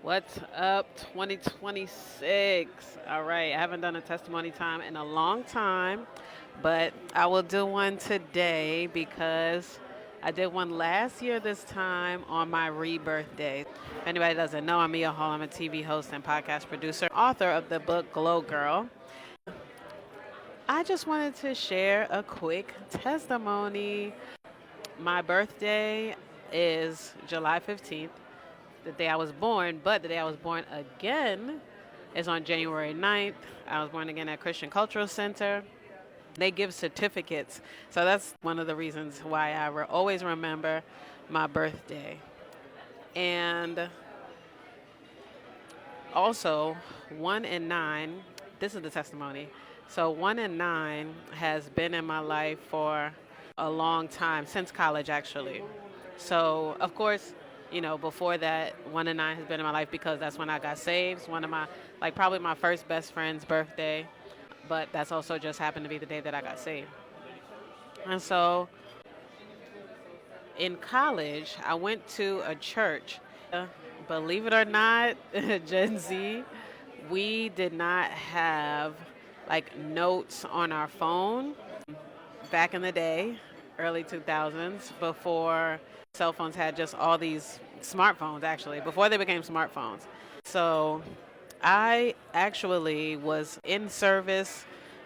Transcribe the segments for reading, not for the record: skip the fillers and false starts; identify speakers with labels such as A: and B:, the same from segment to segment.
A: What's up, 2026? All right, I haven't done a testimony time in a long time, but I will do one today because I did one last year this time on my rebirth day. If anybody doesn't know, I'm Mia Hall. I'm a TV host and podcast producer, author of the book Glow Girl. I just wanted to share a quick testimony. My birthday is July 15th, the day I was born, but the day I was born again is on January 9th. I was born again at Christian Cultural Center. They give certificates. So that's one of the reasons why always remember my birthday. And also, 1 and 9, this is the testimony. So, 1 and 9 has been in my life for a long time, since college actually. So, of course, before that, 1 and 9 has been in my life because that's when I got saved. It's one of my, like, probably my first best friend's birthday, but that's also just happened to be the day that I got saved. And so, in college, I went to a church. Believe it or not, Gen Z, we did not have like notes on our phone back in the day, early 2000s, before cell phones had just all these smartphones, actually, before they became smartphones. So I actually was in service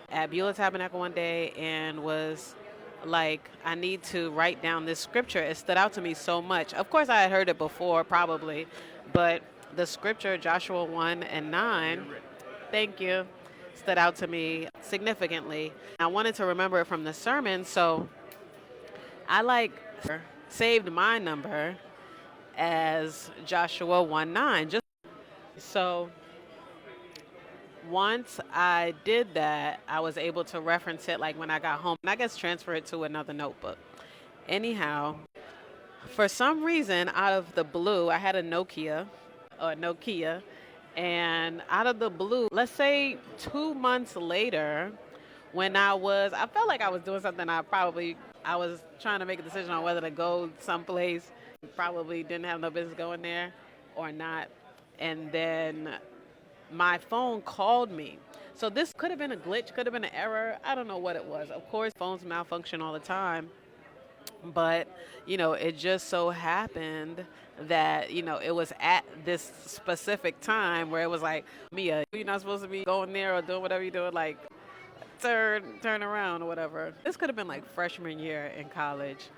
A: at Beulah Tabernacle one day and was like, I need to write down this scripture. It stood out to me so much. Of course, I had heard it before, probably, but the scripture, Joshua 1 and 9, thank you, stood out to me significantly. I wanted to remember it from the sermon, so I saved my number as Joshua 1 9. Just so once I did that, I was able to reference it like when I got home and I guess transfer it to another notebook. Anyhow, for some reason, out of the blue, I had a Nokia, and out of the blue, let's say 2 months later, I felt like I was doing something. I was trying to make a decision on whether to go someplace. Probably didn't have no business going there or not. And then my phone called me. So this could have been a glitch, could have been an error. I don't know what it was. Of course, phones malfunction all the time. But, it just so happened that, it was at this specific time where it was like, Mia, you're not supposed to be going there or doing whatever you're doing. Like, turn around or whatever. This could have been like freshman year in college.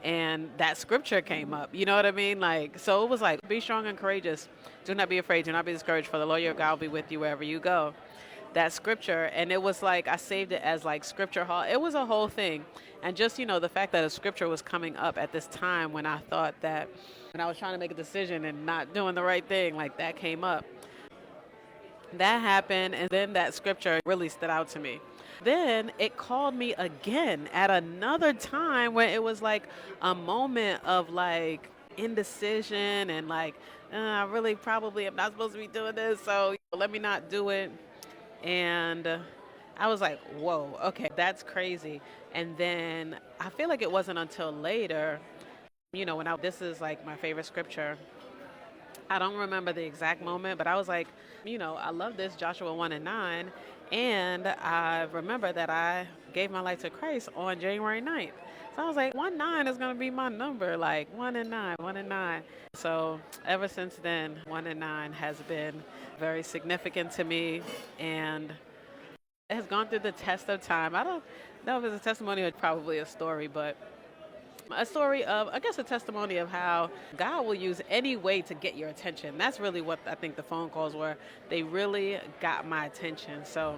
A: And that scripture came up. You know what I mean? Like, so it was like, be strong and courageous. Do not be afraid. Do not be discouraged. For the Lord your God will be with you wherever you go. That scripture. And it was like, I saved it as like scripture hall. It was a whole thing. And just, the fact that a scripture was coming up at this time when I thought that, when I was trying to make a decision and not doing the right thing, like that came up. That happened, and then that scripture really stood out to me. Then it called me again at another time when it was like a moment of like indecision and like, I really probably am not supposed to be doing this, so let me not do it. And I was like, whoa, okay, that's crazy. And then I feel like it wasn't until later, this is like my favorite scripture. I don't remember the exact moment, but I was like, I love this Joshua 1 and 9. And I remember that I gave my life to Christ on January 9th. So I was like, 1 9 is going to be my number, like 1 and 9, 1 and 9. So ever since then, 1 and 9 has been very significant to me. And it has gone through the test of time. I don't know if it's a testimony or probably a story, but a story of, I guess, a testimony of how God will use any way to get your attention. That's really what I think the phone calls were. They really got my attention. So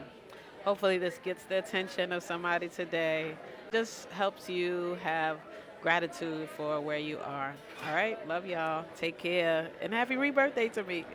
A: hopefully this gets the attention of somebody today. This helps you have gratitude for where you are. All right. Love y'all. Take care. And happy rebirthday to me.